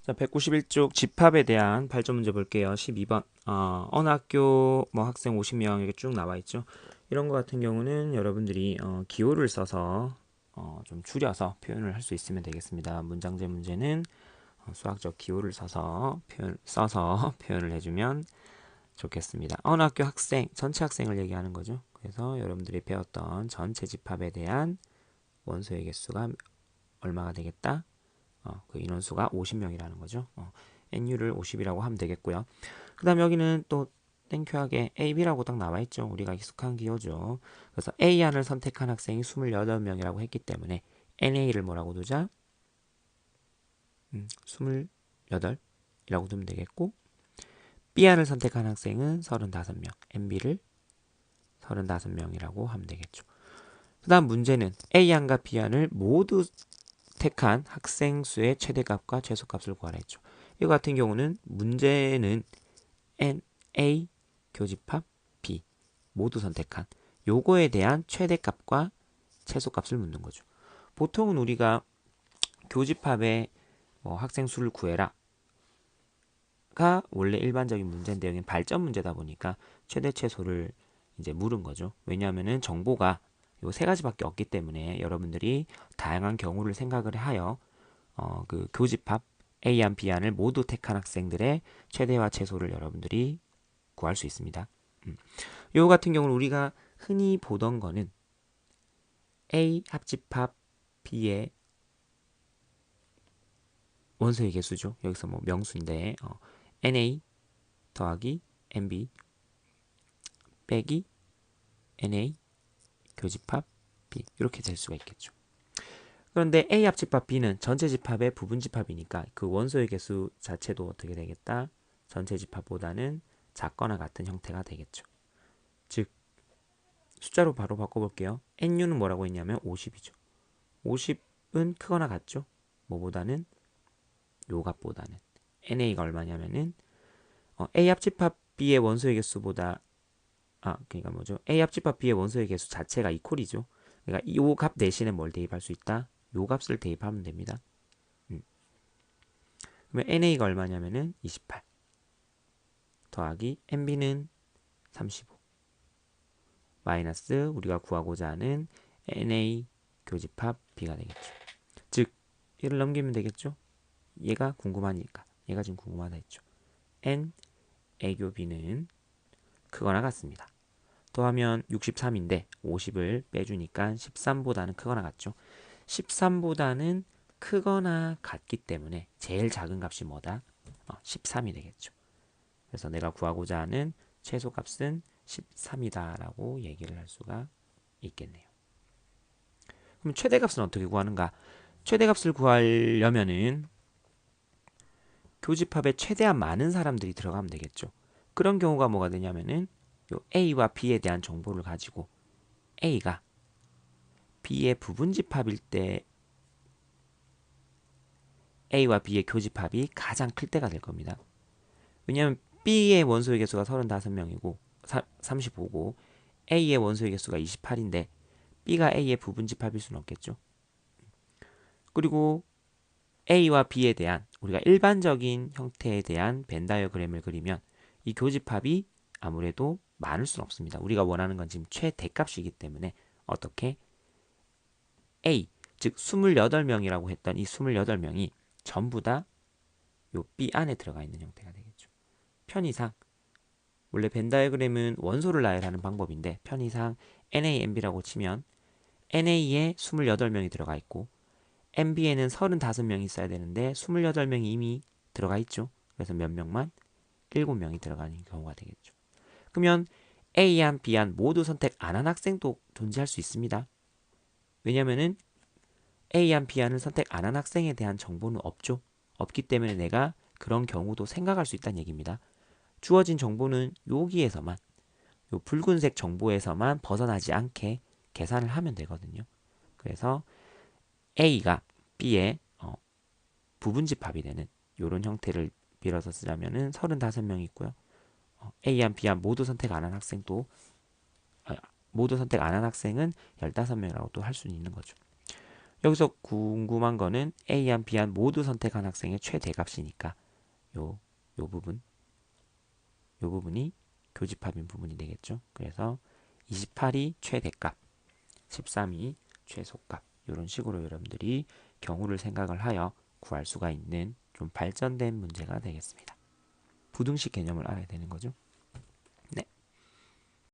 자, 191쪽 집합에 대한 발전 문제 볼게요. 12번. 어느 학교 뭐 학생 50명 이렇게 쭉 나와 있죠. 이런 거 같은 경우는 여러분들이 기호를 써서 좀 줄여서 표현을 할 수 있으면 되겠습니다. 문장제 문제는 수학적 기호를 써서 표현을 해주면 좋겠습니다. 어느 학교 학생, 전체 학생을 얘기하는 거죠. 그래서 여러분들이 배웠던 전체 집합에 대한 원소의 개수가 얼마가 되겠다? 그 인원수가 50명이라는 거죠. NU를 50이라고 하면 되겠고요. 그 다음 여기는 또 땡큐하게 A, B라고 딱 나와 있죠. 우리가 익숙한 기호죠. 그래서 A 안을 선택한 학생이 28명이라고 했기 때문에 NA를 뭐라고 두자? 28이라고 두면 되겠고, B 안을 선택한 학생은 35명, NB를 35명이라고 하면 되겠죠. 그 다음 문제는 A안과 B안을 모두 택한 학생 수의 최대값과 최소값을 구하라 했죠. 이 같은 경우는 문제는 A 교집합 B 모두 선택한 요거에 대한 최대값과 최소값을 묻는 거죠. 보통은 우리가 교집합의 학생 수를 구해라 가 원래 일반적인 문제인데 여기는 발전 문제다 보니까 최대 최소를 이제 물은 거죠. 왜냐하면은 정보가 요 세 가지밖에 없기 때문에 여러분들이 다양한 경우를 생각을 하여 그 교집합 A안 B안을 모두 택한 학생들의 최대와 최소를 여러분들이 구할 수 있습니다. 요 같은 경우는 우리가 흔히 보던 거는 A 합집합 B의 원소의 개수죠. 여기서 뭐 명수인데 NA 더하기 NB 빼기 NA 교집합 B 이렇게 될 수가 있겠죠. 그런데 A 합집합 B는 전체 집합의 부분 집합이니까 그 원소의 개수 자체도 어떻게 되겠다? 전체 집합보다는 작거나 같은 형태가 되겠죠. 즉 숫자로 바로 바꿔볼게요. NU는 뭐라고 했냐면 50이죠. 50은 크거나 같죠? 뭐보다는 요 값보다는 NA가 얼마냐면은 A 합집합 B의 원소의 개수보다 그러니까 뭐죠? A 합집합 B의 원소의 개수 자체가 이퀄이죠. 그러니까 이 값 대신에 뭘 대입할 수 있다? 요 값을 대입하면 됩니다. 그러면 NA가 얼마냐면은 28 더하기 NB는 35 마이너스 우리가 구하고자 하는 NA 교집합 B가 되겠죠. 즉 얘를 넘기면 되겠죠. 얘가 궁금하니까 얘가 지금 궁금하다 했죠. N 애교 B는 크거나 같습니다. 더하면 63인데 50을 빼주니까 13보다는 크거나 같죠. 13보다는 크거나 같기 때문에 제일 작은 값이 뭐다? 13이 되겠죠. 그래서 내가 구하고자 하는 최소값은 13이다 라고 얘기를 할 수가 있겠네요. 그럼 최대값은 어떻게 구하는가? 최대값을 구하려면은 교집합에 최대한 많은 사람들이 들어가면 되겠죠. 그런 경우가 뭐가 되냐면은 요 A와 B에 대한 정보를 가지고 A가 B의 부분집합일 때 A와 B의 교집합이 가장 클 때가 될 겁니다. 왜냐하면 B의 원소의 개수가 35명이고 35고 A의 원소의 개수가 28인데 B가 A의 부분집합일 수는 없겠죠. 그리고 A와 B에 대한 우리가 일반적인 형태에 대한 벤 다이어그램을 그리면 이 교집합이 아무래도 많을 수는 없습니다. 우리가 원하는 건 지금 최대값이기 때문에 어떻게 A 즉 28명이라고 했던 이 28명이 전부 다 요 B 안에 들어가 있는 형태가 되겠죠. 편의상 원래 벤 다이어그램은 원소를 나열하는 방법인데 편의상 NAMB라고 치면 NA에 28명이 들어가 있고 MB에는 35명이 있어야 되는데 28명이 이미 들어가 있죠. 그래서 몇 명만? 7명이 들어가는 경우가 되겠죠. 그러면 A안, B안 모두 선택 안 한 학생도 존재할 수 있습니다. 왜냐면은 A안, B안을 선택 안 한 학생에 대한 정보는 없죠. 없기 때문에 내가 그런 경우도 생각할 수 있다는 얘기입니다. 주어진 정보는 여기에서만 요 붉은색 정보에서만 벗어나지 않게 계산을 하면 되거든요. 그래서 A가 B의 부분집합이 되는 이런 형태를 빌어서 쓰자면은 35명이 있고요. A안 B안 모두 선택 안 한 학생도 모두 선택 안 한 학생은 15명이라고 또 할 수 있는 거죠. 여기서 궁금한 거는 A안 B안 모두 선택한 학생의 최대값이니까 요, 요 부분, 요 부분이 교집합인 부분이 되겠죠. 그래서 28이 최대값, 13이 최소값 이런 식으로 여러분들이 경우를 생각을 하여 구할 수가 있는 좀 발전된 문제가 되겠습니다. 부등식 개념을 알아야 되는 거죠.